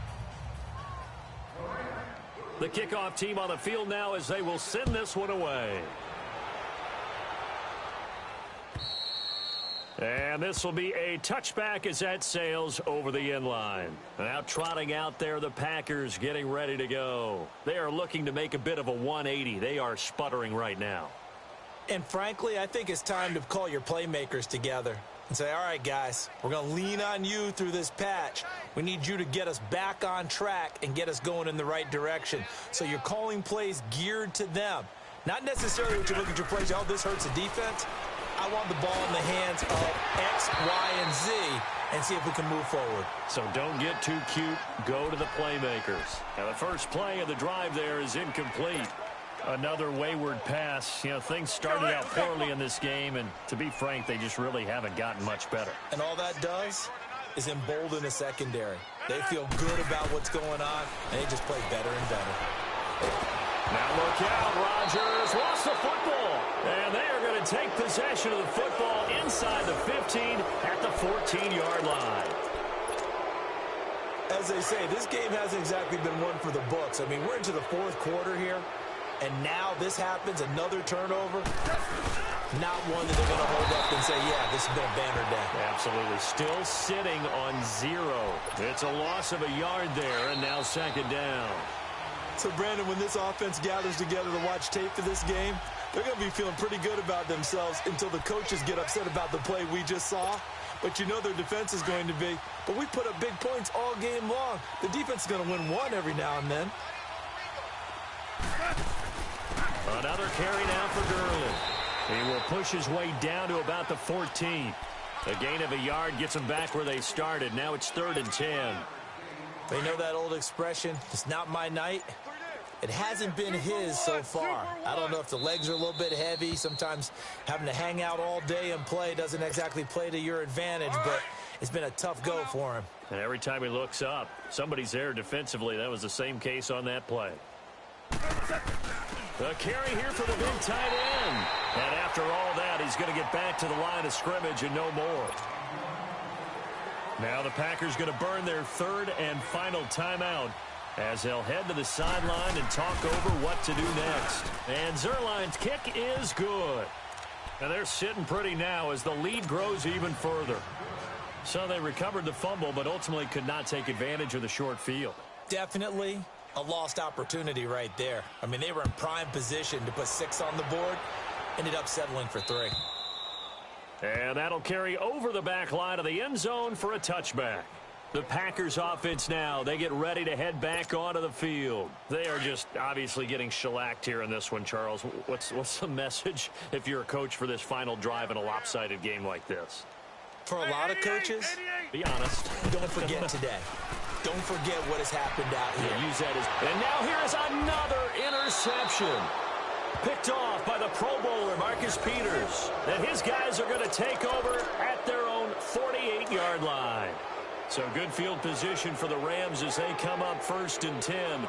The kickoff team on the field now as they will send this one away. And this will be a touchback as that sails over the end line. Now trotting out there, the Packers getting ready to go. They are looking to make a bit of a 180. They are sputtering right now.
And frankly, I think it's time to call your playmakers together and say, all right, guys, we're going to lean on you through this patch. We need you to get us back on track and get us going in the right direction. So you're calling plays geared to them. Not necessarily what you look at your plays, oh, this hurts the defense. I want the ball in the hands of X, Y, and Z and see if we can move forward.
So don't get too cute. Go to the playmakers. Now the first play of the drive there is incomplete. Another wayward pass. You know, things started out poorly in this game, and to be frank, they just really haven't gotten much better.
And all that does is embolden the secondary. They feel good about what's going on, and they just play better and better.
Now look out, Rodgers lost the football, and they are going to take possession of the football inside the 15 at the 14-yard line.
As they say, this game hasn't exactly been one for the books. I mean, we're into the fourth quarter here, and now this happens, another turnover. Not one that they're going to hold up and say, yeah, this has been a banner day.
Absolutely. Still sitting on 0. It's a loss of a yard there, and now second down.
So, Brandon, when this offense gathers together to watch tape for this game, they're going to be feeling pretty good about themselves until the coaches get upset about the play we just saw. But you know their defense is going to be. But we put up big points all game long. The defense is going to win one every now and then.
Another carry now for Gurley. He will push his way down to about the 14. A gain of a yard gets them back where they started. Now it's 3rd and 10.
They know that old expression, it's not my night. It hasn't been his so far. I don't know if the legs are a little bit heavy. Sometimes having to hang out all day and play doesn't exactly play to your advantage, but it's been a tough go for him.
And every time he looks up, somebody's there defensively. That was the same case on that play. The carry here for the big tight end. And after all that, he's going to get back to the line of scrimmage and no more. Now the Packers going to burn their 3rd and final timeout as they'll head to the sideline and talk over what to do next. And Zerline's kick is good. And they're sitting pretty now as the lead grows even further. So they recovered the fumble, but ultimately could not take advantage of the short field.
Definitely a lost opportunity right there. I mean, they were in prime position to put 6 on the board, ended up settling for 3.
And that'll carry over the back line of the end zone for a touchback. The Packers offense now, they get ready to head back onto the field. They are just obviously getting shellacked here in this one, Charles. What's the message if you're a coach for this final drive in a lopsided game like this?
For a lot of coaches,
be honest,
don't forget today. Don't forget what has happened out here.
Yeah, use that as... And now here is another interception. Picked off by the Pro Bowler, Marcus Peters. And his guys are going to take over at their own 48-yard line. So good field position for the Rams as they come up 1st and 10